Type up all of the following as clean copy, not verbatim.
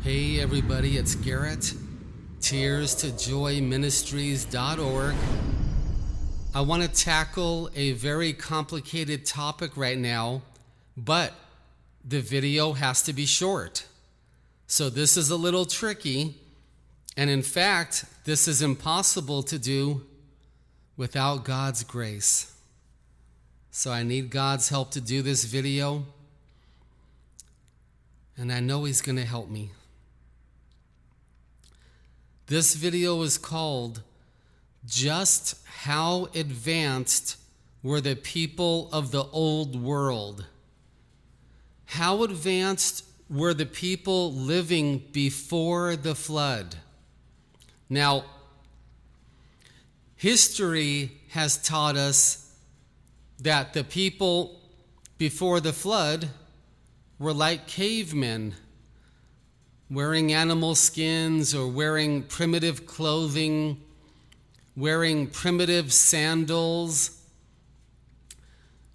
Hey everybody, it's Garrett, tearstojoyministries.org. I want to tackle a very complicated topic right now, but the video has to be short. So this is a little tricky, and in fact, this is impossible to do without God's grace. So I need God's help to do this video, and I know He's going to help me. This video is called Just How Advanced Were the People of the Old World? How advanced were the people living before the flood? Now, history has taught us that the people before the flood were like cavemen, wearing animal skins or wearing primitive clothing, wearing primitive sandals,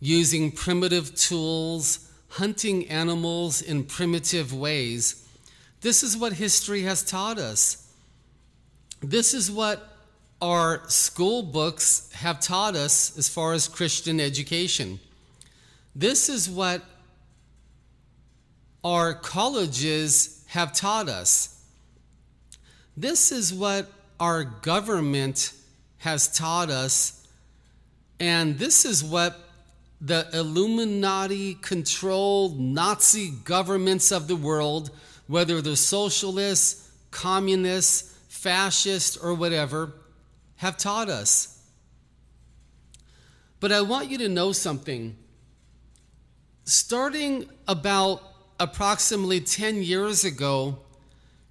using primitive tools, hunting animals in primitive ways. This is what history has taught us. This is what our school books have taught us as far as Christian education. This is what our colleges have taught us. This is what our government has taught us, and this is what the Illuminati-controlled Nazi governments of the world, whether they're socialists, communists, fascist, or whatever, have taught us. But I want you to know something. Starting about approximately 10 years ago,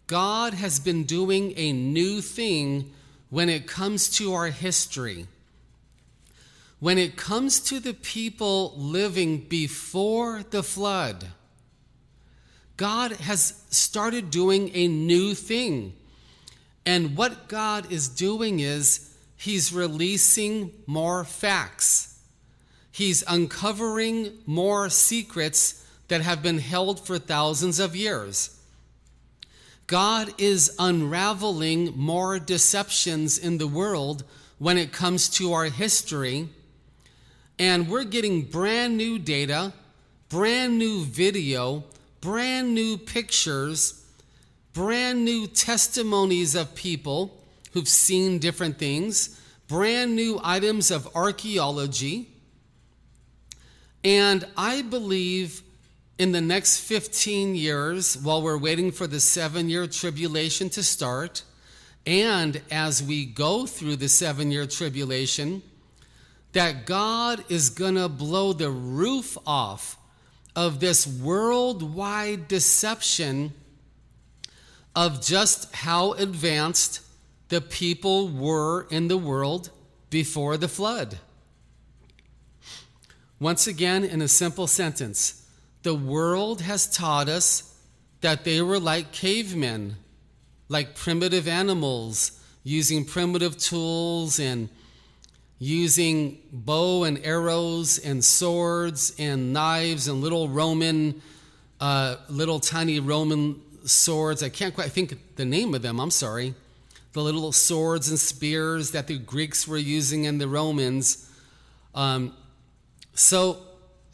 God has been doing a new thing when it comes to our history. When it comes to the people living before the flood, God has started doing a new thing. And what God is doing is He's releasing more facts. He's uncovering more secrets that have been held for thousands of years. God is unraveling more deceptions in the world when it comes to our history, and we're getting brand new data, brand new video, brand new pictures, brand new testimonies of people who've seen different things, brand new items of archaeology, and I believe in the next 15 years, while we're waiting for the 7-year tribulation to start, and as we go through the 7-year tribulation, that God is going to blow the roof off of this worldwide deception of just how advanced the people were in the world before the flood. Once again, in a simple sentence, the world has taught us that they were like cavemen, like primitive animals, using primitive tools and using bow and arrows and swords and knives and little tiny Roman swords. I can't quite think the name of them, I'm sorry. The little swords and spears that the Greeks were using and the Romans.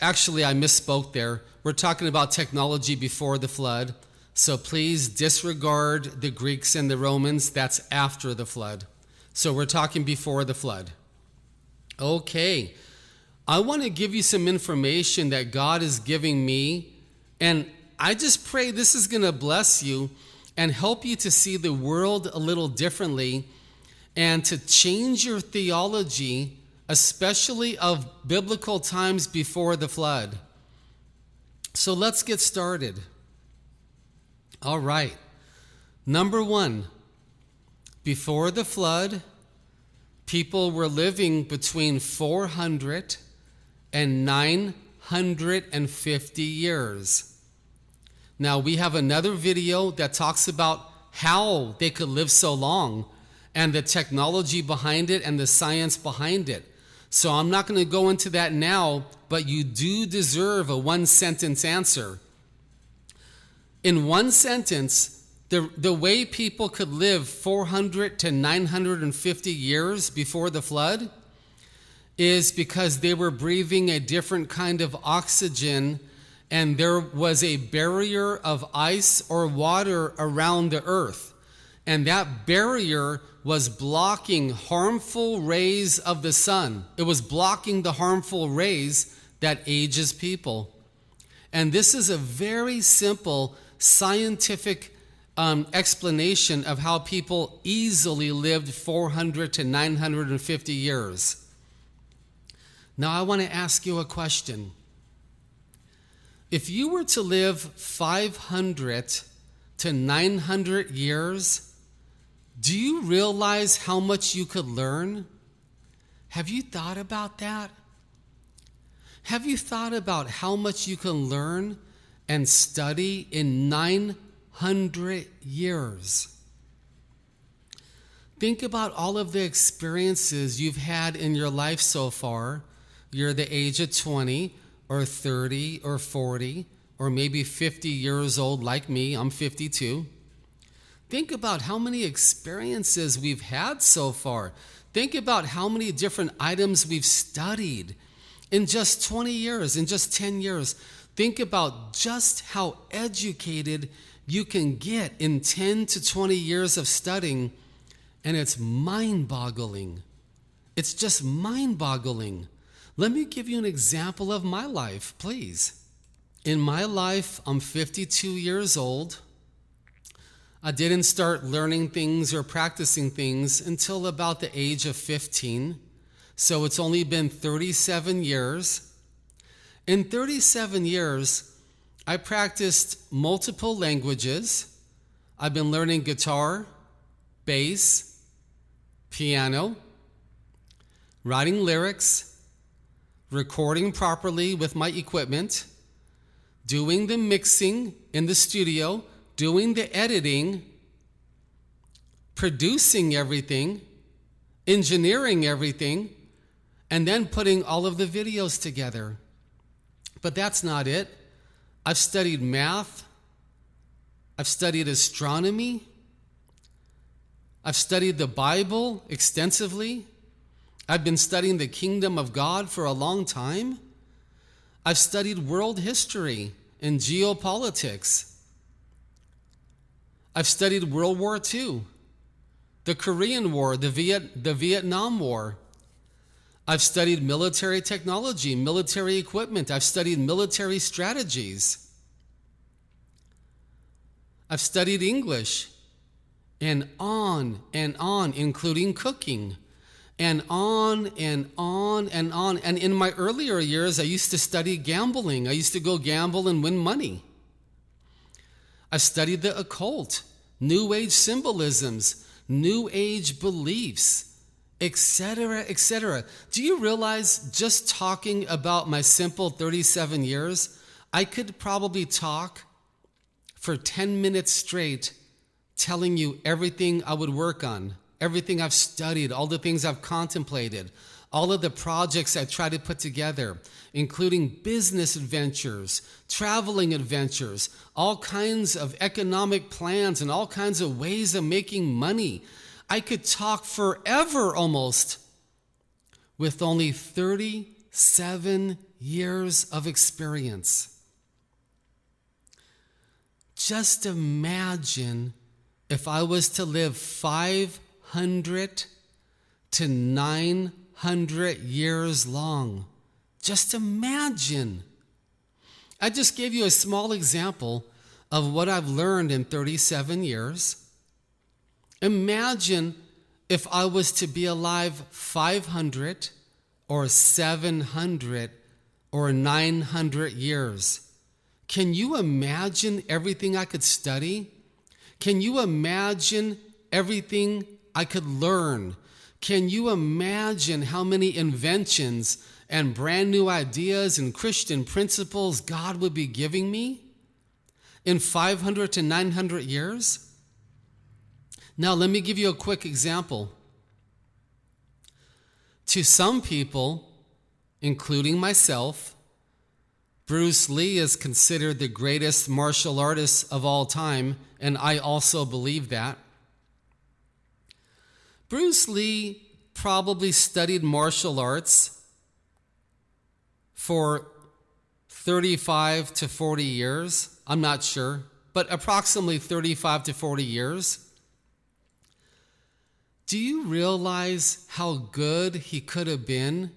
Actually, I misspoke there. We're talking about technology before the flood, so please disregard the Greeks and the Romans. That's after the flood. So we're talking before the flood. Okay, I want to give you some information that God is giving me, and I just pray this is going to bless you and help you to see the world a little differently and to change your theology, especially of biblical times before the flood. So let's get started. All right. Number one, before the flood, people were living between 400 and 950 years. Now, we have another video that talks about how they could live so long and the technology behind it and the science behind it. So I'm not going to go into that now, but you do deserve a one-sentence answer. In one sentence, The way people could live 400 to 950 years before the flood is because they were breathing a different kind of oxygen, and there was a barrier of ice or water around the earth. And that barrier was blocking harmful rays of the sun. It was blocking the harmful rays that ages people. And this is a very simple scientific explanation of how people easily lived 400 to 950 years. Now I want to ask you a question. If you were to live 500 to 900 years, do you realize how much you could learn? Have you thought about that? Have you thought about how much you can learn and study in 900 years? Think about all of the experiences you've had in your life so far. You're the age of 20 or 30 or 40 or maybe 50 years old like me. I'm 52. Think about how many experiences we've had so far. Think about how many different items we've studied in just 20 years, in just 10 years. Think about just how educated you can get in 10 to 20 years of studying, and it's mind-boggling. It's just mind-boggling. Let me give you an example of my life, please. In my life, I'm 52 years old. I didn't start learning things or practicing things until about the age of 15. So it's only been 37 years. In 37 years, I practiced multiple languages. I've been learning guitar, bass, piano, writing lyrics, recording properly with my equipment, doing the mixing in the studio, doing the editing, producing everything, engineering everything, and then putting all of the videos together. But that's not it. I've studied math. I've studied astronomy. I've studied the Bible extensively. I've been studying the kingdom of God for a long time. I've studied world history and geopolitics. I've studied World War II, the Korean War, the Vietnam War. I've studied military technology, military equipment. I've studied military strategies. I've studied English, and on, including cooking, and on and on and on. And in my earlier years, I used to study gambling. I used to go gamble and win money. I've studied the occult, New Age symbolisms, New Age beliefs, etc., etc. Do you realize just talking about my simple 37 years, I could probably talk for 10 minutes straight telling you everything I would work on, everything I've studied, all the things I've contemplated, all of the projects I try to put together, including business adventures, traveling adventures, all kinds of economic plans, and all kinds of ways of making money. I could talk forever almost with only 37 years of experience. Just imagine if I was to live 500 to 900 years long. Just imagine. I just gave you a small example of what I've learned in 37 years. Imagine if I was to be alive 500 or 700 or 900 years. Can you imagine everything I could study? Can you imagine everything I could learn? Can you imagine how many inventions and brand new ideas and Christian principles God would be giving me in 500 to 900 years? Now, let me give you a quick example. To some people, including myself, Bruce Lee is considered the greatest martial artist of all time, and I also believe that. Bruce Lee probably studied martial arts for 35 to 40 years. I'm not sure, but approximately 35 to 40 years. Do you realize how good he could have been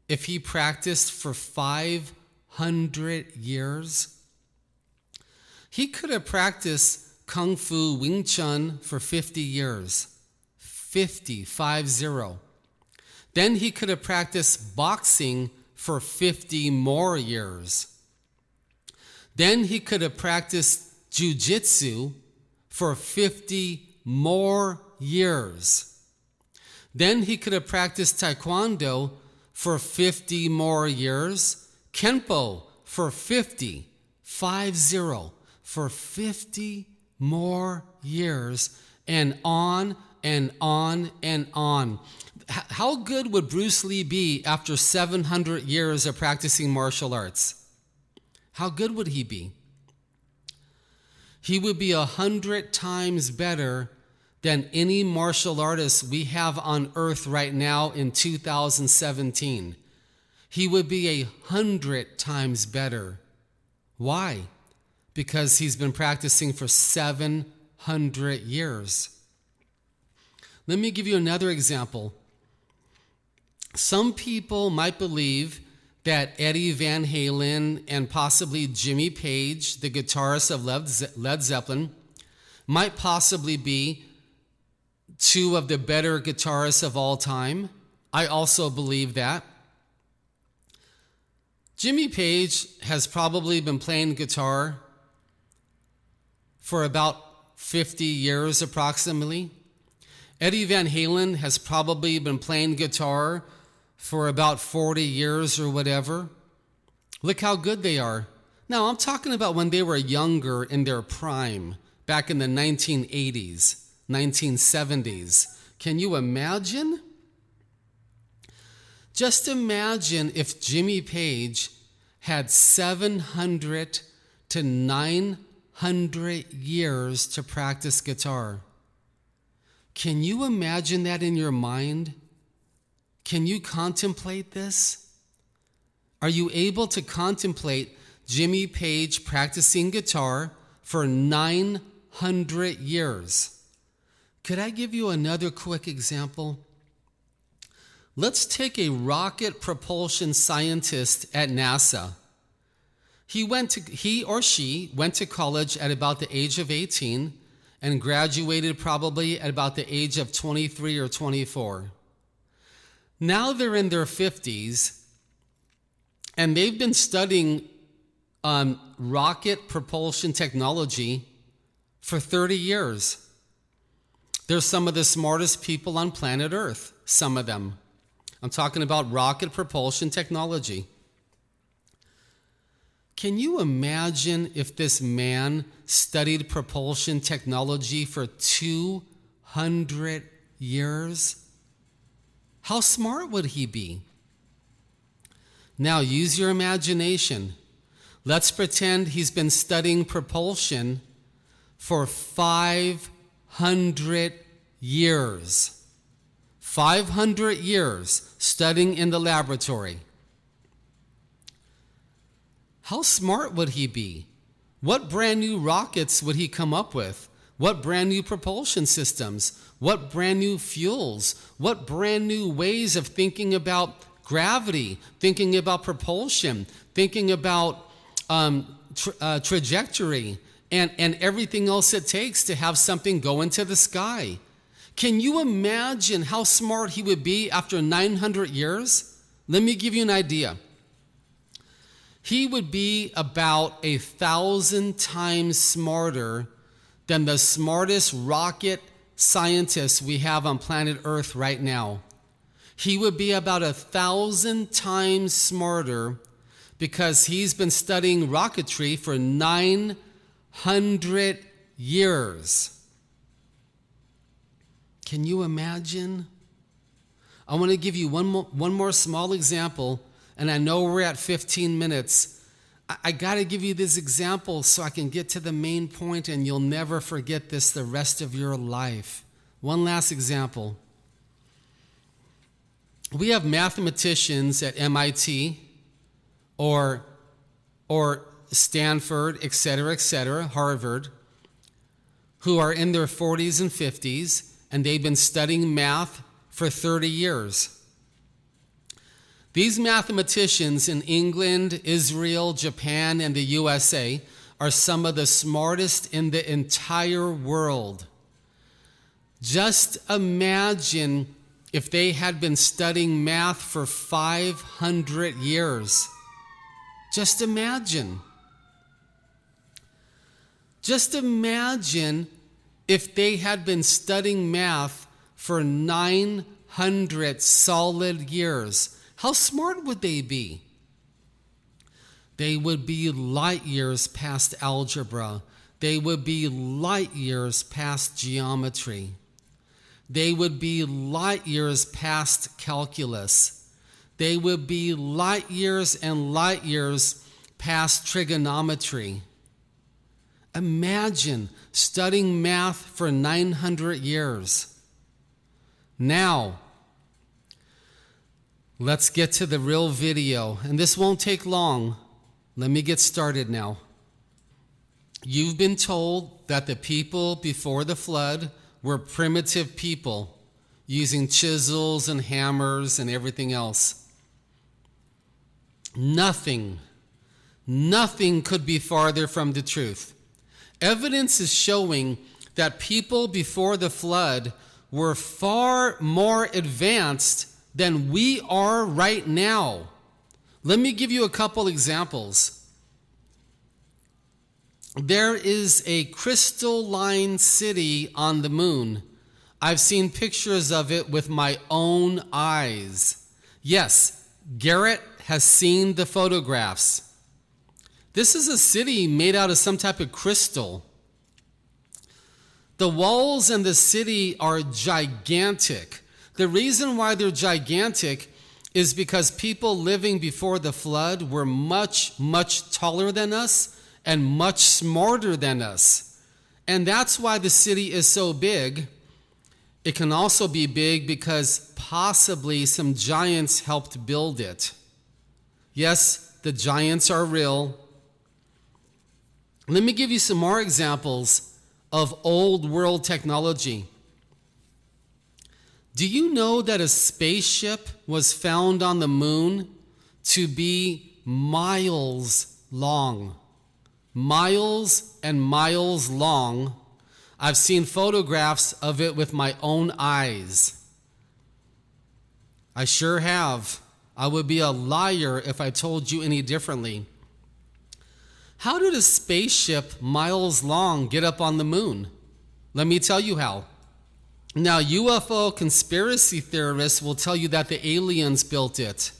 if he practiced for 500 years? He could have practiced Kung Fu Wing Chun for 50 years. 50. Then he could have practiced boxing for 50 more years. Then he could have practiced jiu-jitsu for 50 more years. Then he could have practiced taekwondo for 50 more years, Kenpo for 50 more years, and on and on and on. How good would Bruce Lee be after 700 years of practicing martial arts? How good would he be? He would be 100 times better than any martial artist we have on earth right now in 2017. He would be 100 times better. Why? Because he's been practicing for 700 years. Let me give you another example. Some people might believe that Eddie Van Halen and possibly Jimmy Page, the guitarist of Led Zeppelin, might possibly be two of the better guitarists of all time. I also believe that. Jimmy Page has probably been playing guitar for about 50 years approximately. Eddie Van Halen has probably been playing guitar for about 40 years or whatever. Look how good they are. Now, I'm talking about when they were younger in their prime, back in the 1980s, 1970s. Can you imagine? Just imagine if Jimmy Page had 700 to 900 years to practice guitar. Can you imagine that in your mind? Can you contemplate this? Are you able to contemplate Jimmy Page practicing guitar for 900 years? Could I give you another quick example? Let's take a rocket propulsion scientist at NASA. He or she went to college at about the age of 18 and graduated probably at about the age of 23 or 24. Now they're in their 50s, and they've been studying rocket propulsion technology for 30 years. They're some of the smartest people on planet Earth, some of them. I'm talking about rocket propulsion technology. Can you imagine if this man studied propulsion technology for 200 years? How smart would he be? Now use your imagination. Let's pretend he's been studying propulsion for 500 years. 500 years studying in the laboratory. How smart would he be? What brand new rockets would he come up with? What brand new propulsion systems? What brand new fuels? What brand new ways of thinking about gravity, thinking about propulsion, thinking about trajectory, and everything else it takes to have something go into the sky? Can you imagine how smart he would be after 900 years? Let me give you an idea. He would be about 1,000 times smarter than the smartest rocket scientists we have on planet Earth right now. He would be about 1,000 times smarter because he's been studying rocketry for 900 years. Can you imagine? I want to give you one more small example, and I know we're at 15 minutes. I got to give you this example so I can get to the main point and you'll never forget this the rest of your life. One last example. We have mathematicians at MIT or Stanford, et cetera, Harvard, who are in their 40s and 50s, and they've been studying math for 30 years. These mathematicians in England, Israel, Japan, and the USA are some of the smartest in the entire world. Just imagine if they had been studying math for 500 years. Just imagine. Just imagine if they had been studying math for 900 solid years. How smart would they be? They would be light years past algebra. They would be light years past geometry. They would be light years past calculus. They would be light years and light years past trigonometry. Imagine studying math for 900 years. Now, let's get to the real video, and this won't take long. Let me get started now. You've been told that the people before the flood were primitive people using chisels and hammers and everything else. Nothing could be farther from the truth. Evidence is showing that people before the flood were far more advanced than we are right now. Let me give you a couple examples. There is a crystalline city on the moon. I've seen pictures of it with my own eyes. Yes, Garrett has seen the photographs. This is a city made out of some type of crystal. The walls in the city are gigantic. The reason why they're gigantic is because people living before the flood were much taller than us and much smarter than us. And that's why the city is so big. It can also be big because possibly some giants helped build it. Yes, the giants are real. Let me give you some more examples of old world technology. Do you know that a spaceship was found on the moon to be miles long? Miles and miles long. I've seen photographs of it with my own eyes. I sure have. I would be a liar if I told you any differently. How did a spaceship miles long get up on the moon? Let me tell you how. Now, UFO conspiracy theorists will tell you that the aliens built it.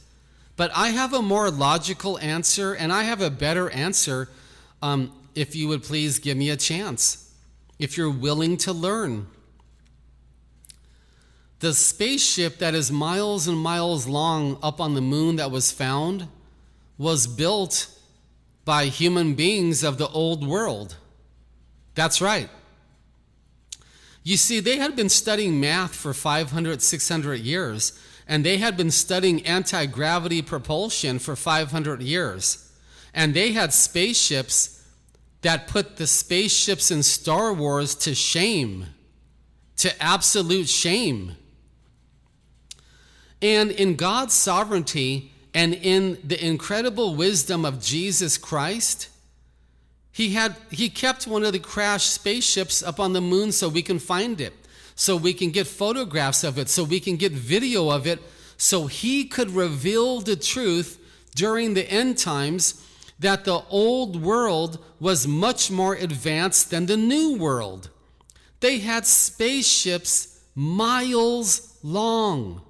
But I have a more logical answer, and I have a better answer if you would please give me a chance, if you're willing to learn. The spaceship that is miles and miles long up on the moon that was found was built by human beings of the old world. That's right. You see, they had been studying math for 500, 600 years, and they had been studying anti-gravity propulsion for 500 years. And they had spaceships that put the spaceships in Star Wars to shame, to absolute shame. And in God's sovereignty and in the incredible wisdom of Jesus Christ, He kept one of the crashed spaceships up on the moon so we can find it, so we can get photographs of it, so we can get video of it, so He could reveal the truth during the end times that the old world was much more advanced than the new world. They had spaceships miles long.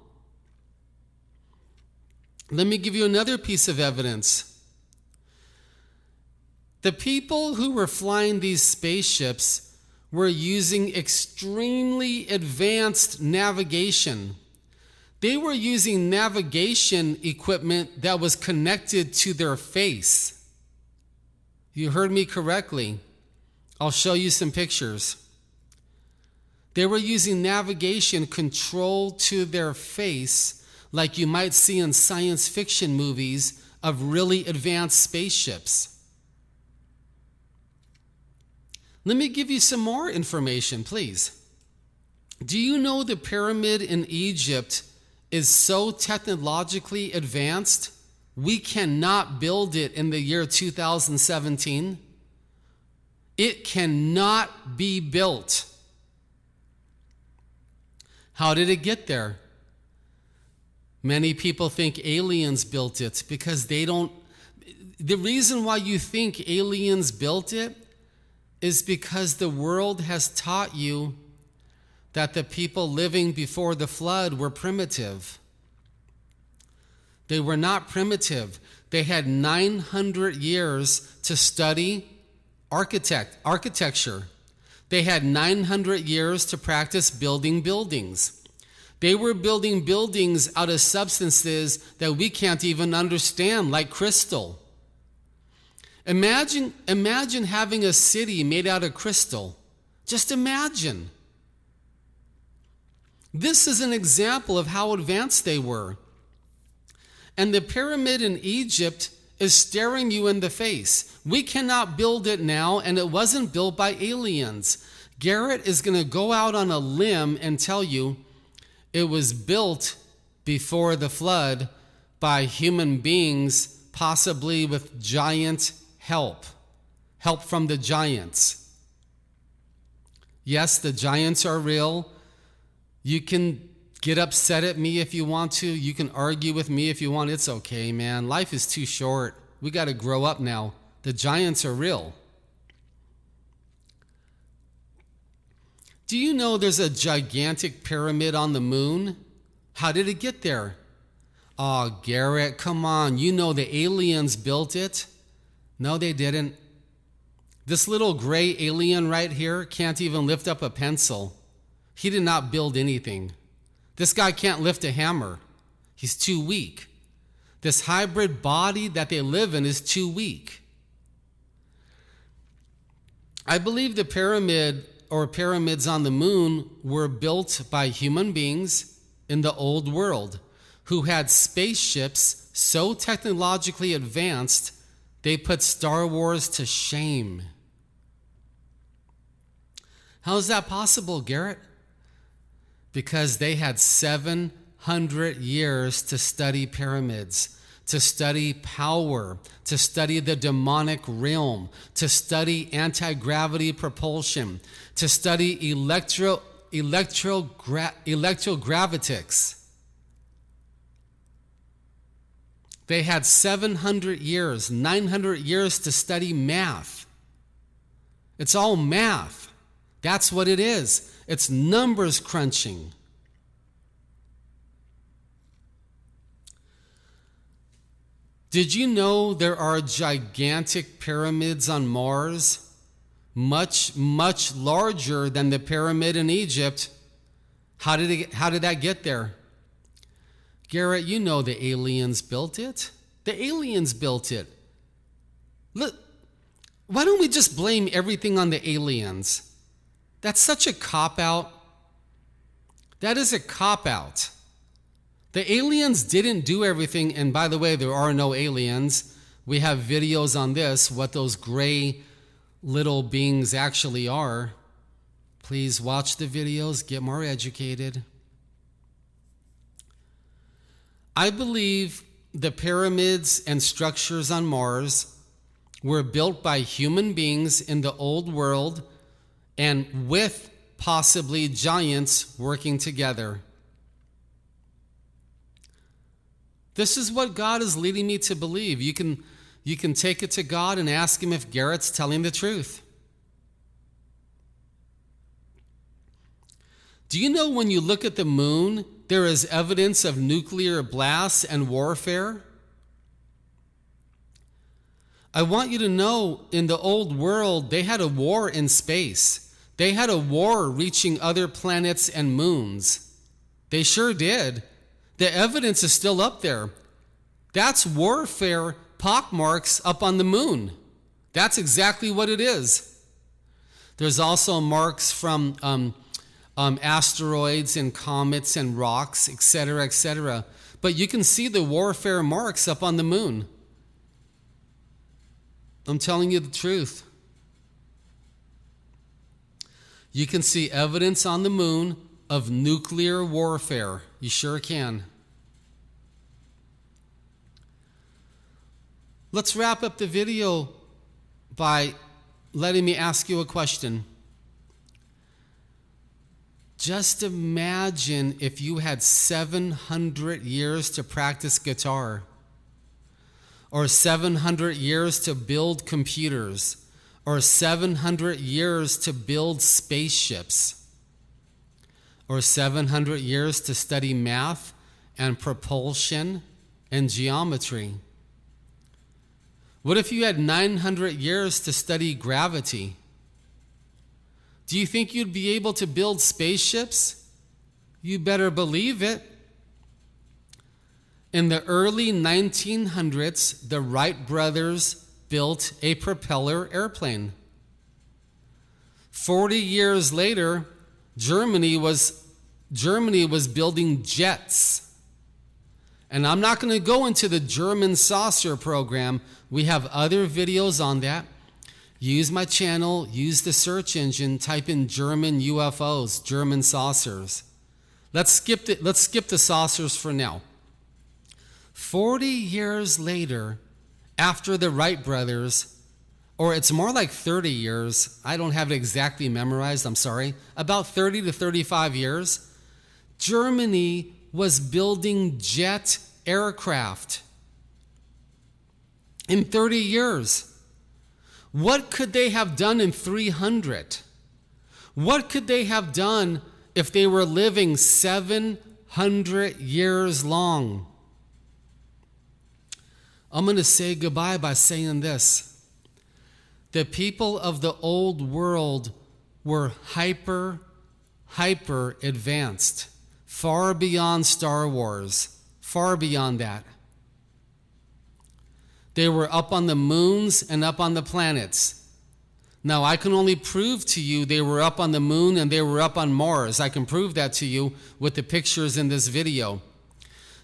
Let me give you another piece of evidence. The people who were flying these spaceships were using extremely advanced navigation. They were using navigation equipment that was connected to their face. You heard me correctly. I'll show you some pictures. They were using navigation control to their face, like you might see in science fiction movies of really advanced spaceships. Let me give you some more information, please. Do you know the pyramid in Egypt is so technologically advanced, we cannot build it in the year 2017? It cannot be built. How did it get there? Many people think aliens built it because they don't. The reason why you think aliens built it is because the world has taught you that the people living before the flood were primitive. They were not primitive. They had 900 years to study architecture. They had 900 years to practice building buildings. They were building buildings out of substances that we can't even understand, like crystal. Imagine having a city made out of crystal. Just imagine. This is an example of how advanced they were. And the pyramid in Egypt is staring you in the face. We cannot build it now, and it wasn't built by aliens. Garrett is going to go out on a limb and tell you it was built before the flood by human beings, possibly with giant help from the giants. Yes, the giants are real. You can get upset at me if you want to. You can argue with me if you want. It's okay, man. Life is too short. We got to grow up now. The giants are real. Do you know there's a gigantic pyramid on the moon? How did it get there? Oh, Garrett, come on. You know the aliens built it. No, they didn't. This little gray alien right here can't even lift up a pencil. He did not build anything. This guy can't lift a hammer. He's too weak. This hybrid body that they live in is too weak. I believe the pyramid or pyramids on the moon were built by human beings in the old world who had spaceships so technologically advanced they put Star Wars to shame. How is that possible, Garrett? Because they had 700 years to study pyramids, to study power, to study the demonic realm, to study anti-gravity propulsion, to study electrogravitics. They had 700 years, 900 years to study math. It's all math. That's what it is. It's numbers crunching. Did you know there are gigantic pyramids on Mars? Much, much larger than the pyramid in Egypt. How did that get there? Garrett, you know the aliens built it. The aliens built it. Look, why don't we just blame everything on the aliens? That's such a cop-out. That is a cop-out. The aliens didn't do everything, and by the way, there are no aliens. We have videos on this, what those gray little beings actually are. Please watch the videos, get more educated. I believe the pyramids and structures on Mars were built by human beings in the old world and with possibly giants working together. This is what God is leading me to believe. You can take it to God and ask him if Garrett's telling the truth. Do you know when you look at the moon, there is evidence of nuclear blasts and warfare? I want you to know in the old world, they had a war in space. They had a war reaching other planets and moons. They sure did. The evidence is still up there. That's warfare pockmarks up on the moon. That's exactly what it is. There's also marks from asteroids and comets and rocks, etc., etc. But you can see the warfare marks up on the moon. I'm telling you the truth. You can see evidence on the moon of nuclear warfare. You sure can. Let's wrap up the video by letting me ask you a question. Just imagine if you had 700 years to practice guitar, or 700 years to build computers, or 700 years to build spaceships, or 700 years to study math and propulsion and geometry. What if you had 900 years to study gravity? Do you think you'd be able to build spaceships? You better believe it. In the early 1900s, the Wright brothers built a propeller airplane. 40 years later, Germany was building jets. And I'm not going to go into the German saucer program. We have other videos on that. Use my channel, use the search engine, type in German UFOs, German saucers. Let's skip the saucers for now. 40 years later, after the Wright brothers, or it's more like 30 years, I don't have it exactly memorized, I'm sorry, about 30 to 35 years, Germany was building jet aircraft. In 30 years. What could they have done in 300? What could they have done if they were living 700 years long? I'm going to say goodbye by saying this. The people of the old world were hyper advanced, far beyond Star Wars, far beyond that. They were up on the moons and up on the planets. Now, I can only prove to you they were up on the moon and they were up on Mars. I can prove that to you with the pictures in this video.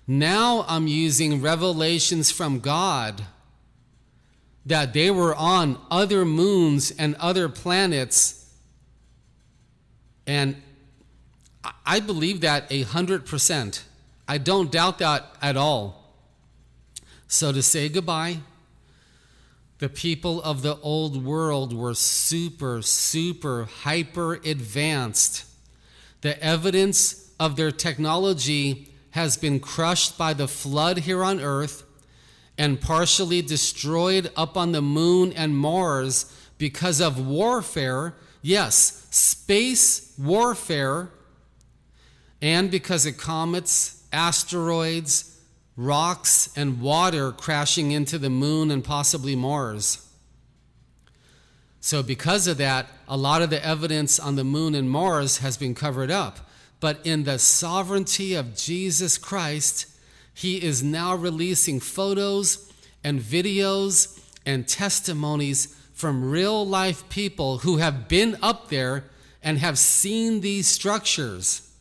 Now I'm using revelations from God that they were on other moons and other planets. And I believe that 100%. I don't doubt that at all. So to say goodbye, the people of the old world were super hyper advanced. The evidence of their technology has been crushed by the flood here on earth and partially destroyed up on the moon and Mars because of warfare. Yes, space warfare, and because of comets, asteroids, rocks, and water crashing into the moon and possibly Mars. So because of that, a lot of the evidence on the moon and Mars has been covered up. But in the sovereignty of Jesus Christ, he is now releasing photos and videos and testimonies from real life people who have been up there and have seen these structures.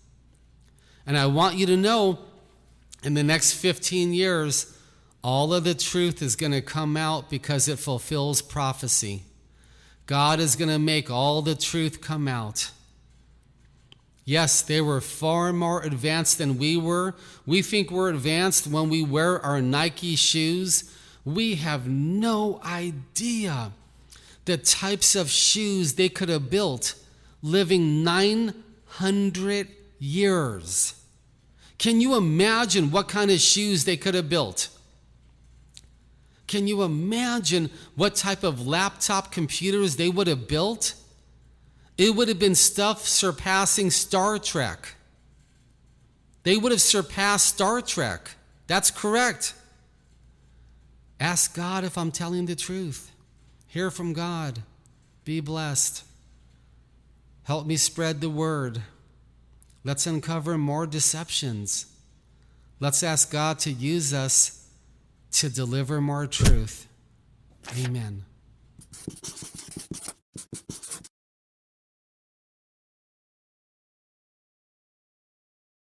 And I want you to know, in the next 15 years, all of the truth is going to come out because it fulfills prophecy. God is going to make all the truth come out. Yes, they were far more advanced than we were. We think we're advanced when we wear our Nike shoes. We have no idea the types of shoes they could have built living 900 years. Can you imagine what kind of shoes they could have built? Can you imagine what type of laptop computers they would have built? It would have been stuff surpassing Star Trek. They would have surpassed Star Trek. That's correct. Ask God if I'm telling the truth. Hear from God. Be blessed. Help me spread the word. Let's uncover more deceptions. Let's ask God to use us to deliver more truth. Amen.